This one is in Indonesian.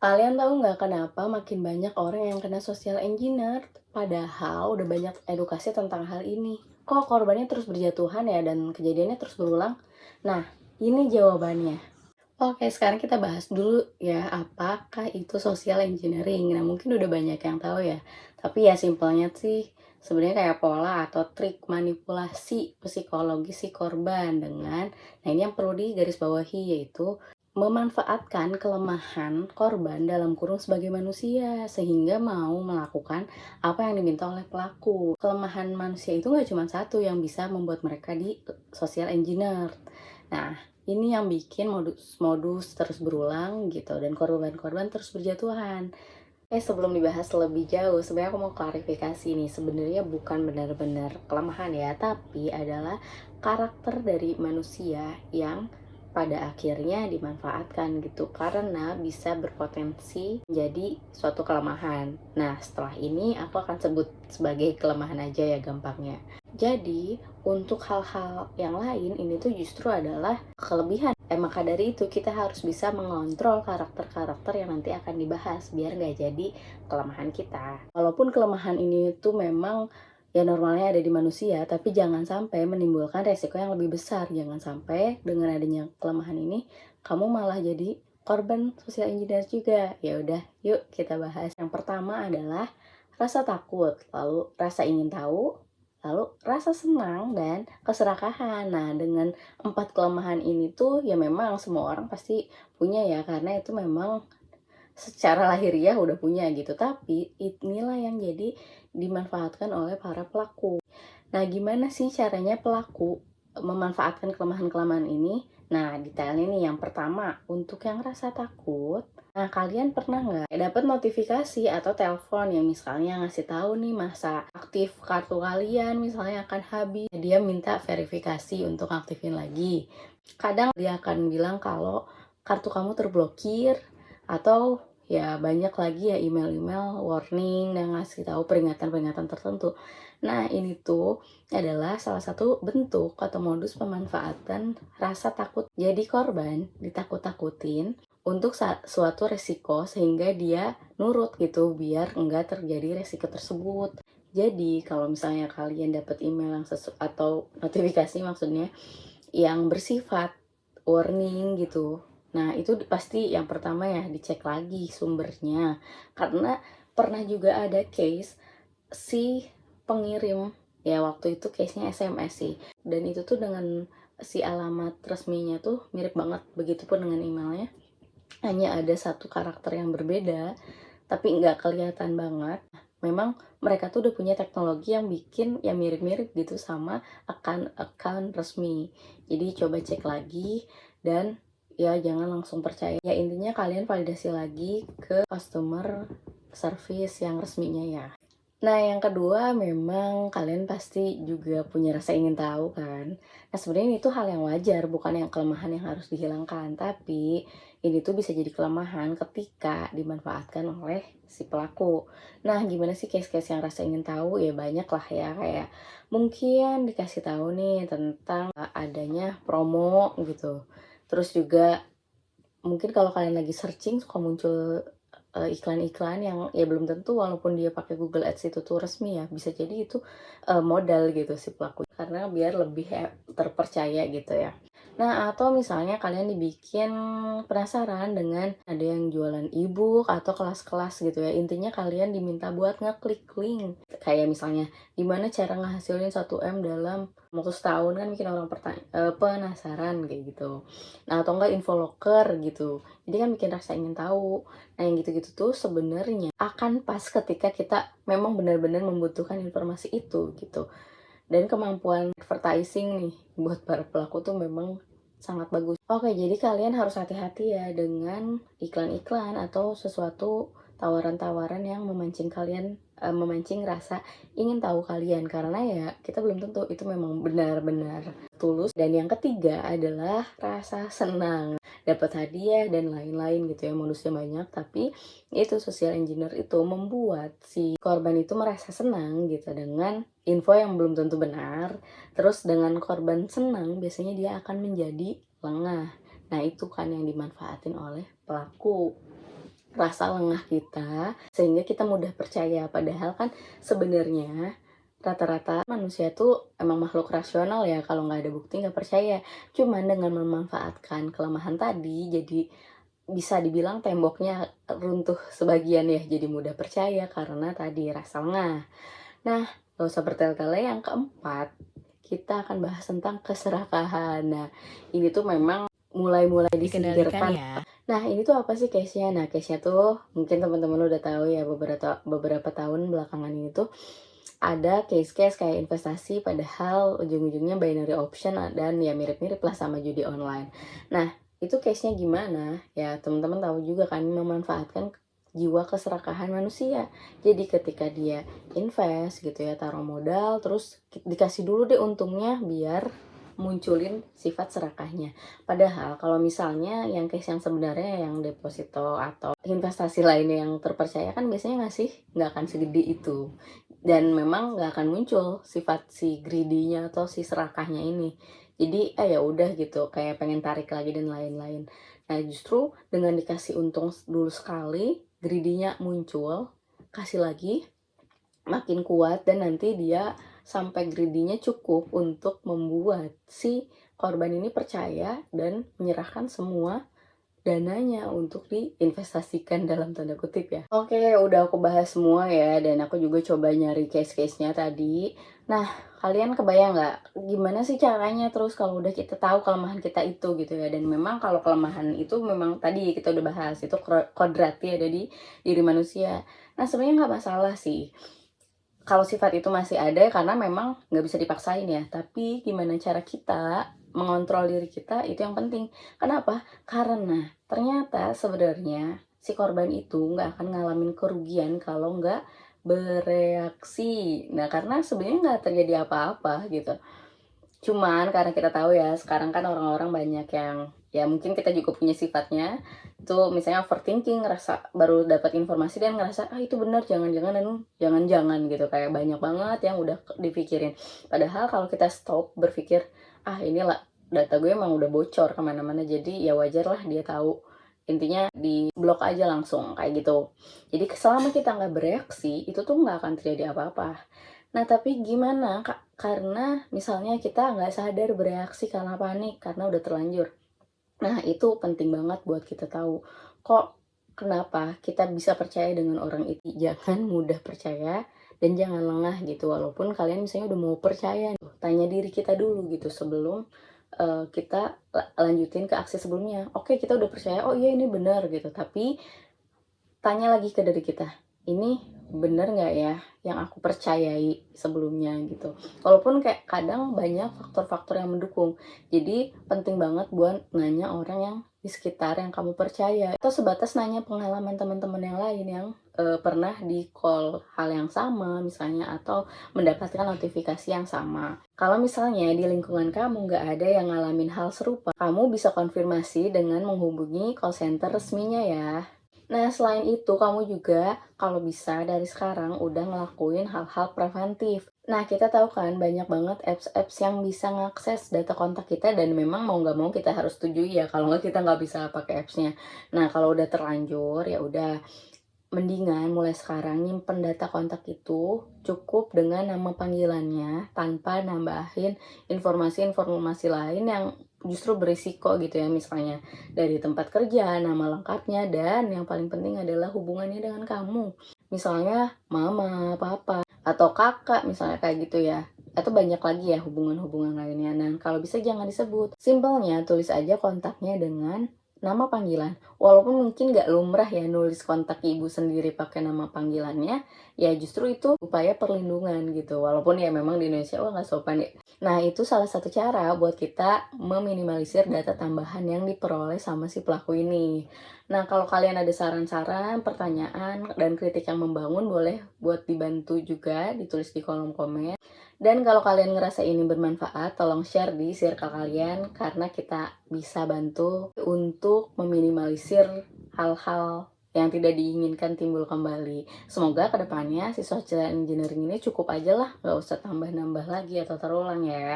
Kalian tahu nggak kenapa makin banyak orang yang kena social engineer? Padahal udah banyak edukasi tentang hal ini. Kok korbannya terus berjatuhan ya dan kejadiannya terus berulang? Nah, ini jawabannya. Oke, sekarang kita bahas dulu ya, apakah itu social engineering. Nah, mungkin udah banyak yang tahu ya. Tapi ya simpelnya sih, sebenarnya kayak pola atau trik manipulasi psikologis si korban dengan, nah ini yang perlu digarisbawahi yaitu memanfaatkan kelemahan korban dalam kurung sebagai manusia sehingga mau melakukan apa yang diminta oleh pelaku. Kelemahan manusia itu nggak cuma satu yang bisa membuat mereka di social engineer. Nah, ini yang bikin modus-modus terus berulang gitu dan korban-korban terus berjatuhan. Sebelum dibahas lebih jauh, sebenarnya aku mau klarifikasi nih. Sebenarnya bukan benar-benar kelemahan ya, tapi adalah karakter dari manusia yang pada akhirnya dimanfaatkan gitu karena bisa berpotensi menjadi suatu kelemahan. Nah, setelah ini aku akan sebut sebagai kelemahan aja ya gampangnya. Jadi, untuk hal-hal yang lain ini tuh justru adalah kelebihan. Maka dari itu kita harus bisa mengontrol karakter-karakter yang nanti akan dibahas biar nggak jadi kelemahan kita. Walaupun kelemahan ini tuh memang ya normalnya ada di manusia, tapi jangan sampai menimbulkan resiko yang lebih besar. Jangan sampai dengan adanya kelemahan ini kamu malah jadi korban social engineer juga. Ya udah, yuk kita bahas. Yang pertama adalah rasa takut, lalu rasa ingin tahu, lalu rasa senang dan keserakahan. Nah, dengan 4 kelemahan ini tuh ya memang semua orang pasti punya ya, karena itu memang secara lahiriah udah punya gitu. Tapi inilah yang jadi dimanfaatkan oleh para pelaku. Nah, gimana sih caranya pelaku memanfaatkan kelemahan-kelemahan ini? Nah, detailnya nih yang pertama, untuk yang rasa takut. Nah, kalian pernah nggak dapat notifikasi atau telepon yang misalnya ngasih tahu nih masa aktif kartu kalian misalnya akan habis. Dia minta verifikasi untuk aktifin lagi. Kadang dia akan bilang kalau kartu kamu terblokir atau ya banyak lagi ya email-email warning dan ngasih tahu peringatan-peringatan tertentu. Nah, ini tuh adalah salah satu bentuk atau modus pemanfaatan rasa takut. Jadi korban ditakut-takutin untuk suatu resiko sehingga dia nurut gitu biar enggak terjadi resiko tersebut. Jadi kalau misalnya kalian dapat email yang atau notifikasi maksudnya yang bersifat warning gitu. Nah, itu pasti yang pertama ya dicek lagi sumbernya. Karena pernah juga ada case si pengirim, ya waktu itu case-nya SMS sih. Dan itu tuh dengan si alamat resminya tuh mirip banget, begitupun dengan emailnya. Hanya ada satu karakter yang berbeda, tapi nggak kelihatan banget. Memang mereka tuh udah punya teknologi yang bikin ya mirip-mirip gitu sama account resmi. Jadi coba cek lagi dan ya jangan langsung percaya. Ya intinya kalian validasi lagi ke customer service yang resminya ya. Nah, yang kedua memang kalian pasti juga punya rasa ingin tahu kan. Nah, sebenarnya itu hal yang wajar, bukan yang kelemahan yang harus dihilangkan. Tapi ini tuh bisa jadi kelemahan ketika dimanfaatkan oleh si pelaku. Nah, gimana sih case-case yang rasa ingin tahu? Ya banyak lah ya, kayak mungkin dikasih tahu nih tentang adanya promo gitu. Terus juga mungkin kalau kalian lagi searching suka muncul iklan-iklan yang ya belum tentu walaupun dia pakai Google Ads itu tuh resmi ya, bisa jadi itu modal gitu si pelaku karena biar lebih terpercaya gitu ya. Nah, atau misalnya kalian dibikin penasaran dengan ada yang jualan e-book atau kelas-kelas gitu ya. Intinya kalian diminta buat ngeklik link. Kayak misalnya gimana cara ngehasilin 1 M dalam waktu setahun, kan bikin orang penasaran kayak gitu. Nah, atau enggak info loker gitu. Jadi kan bikin rasa ingin tahu. Nah, yang gitu-gitu tuh sebenarnya akan pas ketika kita memang benar-benar membutuhkan informasi itu gitu. Dan kemampuan advertising nih buat para pelaku tuh memang sangat bagus. Oke, jadi kalian harus hati-hati ya dengan iklan-iklan atau sesuatu tawaran-tawaran yang memancing kalian, memancing rasa ingin tahu kalian karena ya kita belum tentu itu memang benar-benar tulus. Dan yang ketiga adalah rasa senang, dapat hadiah dan lain-lain gitu ya, modusnya banyak tapi itu social engineer itu membuat si korban itu merasa senang gitu dengan info yang belum tentu benar. Terus dengan korban senang biasanya dia akan menjadi lengah. Nah, itu kan yang dimanfaatin oleh pelaku. rasa lengah kita sehingga kita mudah percaya. Padahal kan sebenarnya rata-rata manusia tuh emang makhluk rasional ya, kalau nggak ada bukti nggak percaya. Cuman dengan memanfaatkan kelemahan tadi, jadi bisa dibilang temboknya runtuh sebagian ya, jadi mudah percaya karena tadi rasa lengah. Nah, gak usah bertele-tele, yang keempat, kita akan bahas tentang keserakahan. Nah, ini tuh memang mulai-mulai Dikendalikan disingkirkan. ya. Nah, ini tuh apa sih case-nya? Nah, case-nya tuh mungkin teman-teman udah tahu ya, beberapa tahun belakangan ini tuh ada case-case kayak investasi padahal ujung-ujungnya binary option dan ya mirip-mirip lah sama judi online. Nah, itu case-nya gimana? Ya, teman-teman tahu juga kan, memanfaatkan jiwa keserakahan manusia. Jadi ketika dia invest gitu ya, taruh modal, terus dikasih dulu deh untungnya biar munculin sifat serakahnya. Padahal kalau misalnya yang case yang sebenarnya, yang deposito atau investasi lainnya yang terpercaya kan biasanya nggak akan segede itu. Dan memang nggak akan muncul sifat si greedy-nya atau si serakahnya ini. Jadi ya udah gitu, kayak pengen tarik lagi dan lain-lain. Nah, justru dengan dikasih untung dulu sekali, greedy-nya muncul, kasih lagi, makin kuat, dan nanti dia sampai greedy-nya cukup untuk membuat si korban ini percaya dan menyerahkan semua dananya untuk diinvestasikan dalam tanda kutip ya. Oke, udah aku bahas semua ya, dan aku juga coba nyari case-case-nya tadi. Nah, kalian kebayang nggak gimana sih caranya terus kalau udah kita tahu kelemahan kita itu gitu ya, dan memang kalau kelemahan itu memang tadi kita udah bahas, itu kodratnya ada di diri manusia. Nah, sebenarnya nggak masalah sih kalau sifat itu masih ada, karena memang nggak bisa dipaksain ya. Tapi gimana cara kita mengontrol diri kita, itu yang penting. Kenapa? Karena ternyata sebenarnya si korban itu nggak akan ngalamin kerugian kalau nggak bereaksi. Nah, karena sebenarnya nggak terjadi apa-apa gitu. Cuman karena kita tahu ya, sekarang kan orang-orang banyak yang ya mungkin kita juga punya sifatnya itu, misalnya overthinking, ngerasa baru dapat informasi dan ngerasa itu benar, jangan-jangan dan jangan-jangan gitu, kayak banyak banget yang udah dipikirin. Padahal kalau kita stop berpikir, inilah data gue emang udah bocor kemana-mana, jadi ya wajar lah dia tahu. Intinya di blok aja langsung kayak gitu. Jadi selama kita nggak bereaksi, itu tuh nggak akan terjadi apa-apa. Nah, tapi gimana Kak? Karena misalnya kita nggak sadar bereaksi karena panik, karena udah terlanjur. Nah, itu penting banget buat kita tahu. Kenapa kita bisa percaya dengan orang itu? Jangan mudah percaya dan jangan lengah gitu. Walaupun kalian misalnya udah mau percaya, tanya diri kita dulu gitu sebelum kita lanjutin ke aksi sebelumnya. Oke, kita udah percaya, oh iya ini benar gitu. Tapi tanya lagi ke diri kita, ini bener nggak ya yang aku percayai sebelumnya gitu. Walaupun kayak kadang banyak faktor-faktor yang mendukung. Jadi penting banget buat nanya orang yang di sekitar yang kamu percaya. Atau sebatas nanya pengalaman teman-teman yang lain yang pernah di call hal yang sama misalnya, atau mendapatkan notifikasi yang sama. Kalau misalnya di lingkungan kamu nggak ada yang ngalamin hal serupa, kamu bisa konfirmasi dengan menghubungi call center resminya ya. Nah, selain itu, kamu juga kalau bisa dari sekarang udah ngelakuin hal-hal preventif. Nah, kita tahu kan banyak banget apps-apps yang bisa ngakses data kontak kita, dan memang mau nggak mau kita harus setujui ya, kalau nggak kita nggak bisa pakai apps-nya. Nah, kalau udah terlanjur, ya udah mendingan mulai sekarang nyimpen data kontak itu cukup dengan nama panggilannya tanpa nambahin informasi-informasi lain yang justru berisiko gitu ya, misalnya dari tempat kerja, nama lengkapnya, dan yang paling penting adalah hubungannya dengan kamu. Misalnya mama, papa, atau kakak misalnya kayak gitu ya. Atau banyak lagi ya hubungan-hubungan lainnya. Nah, kalau bisa jangan disebut. Simpelnya tulis aja kontaknya dengan nama panggilan. Walaupun mungkin gak lumrah ya nulis kontak ibu sendiri pakai nama panggilannya, ya justru itu upaya perlindungan gitu. Walaupun ya memang di Indonesia gak sopan ya. Nah, itu salah satu cara buat kita meminimalisir data tambahan yang diperoleh sama si pelaku ini. Nah, kalau kalian ada saran-saran, pertanyaan, dan kritik yang membangun, boleh buat dibantu juga, ditulis di kolom komen. Dan kalau kalian ngerasa ini bermanfaat, tolong share di circle kalian, karena kita bisa bantu untuk meminimalisir hal-hal yang tidak diinginkan timbul kembali. Semoga kedepannya si social engineering ini cukup aja lah, nggak usah tambah-nambah lagi atau terulang ya.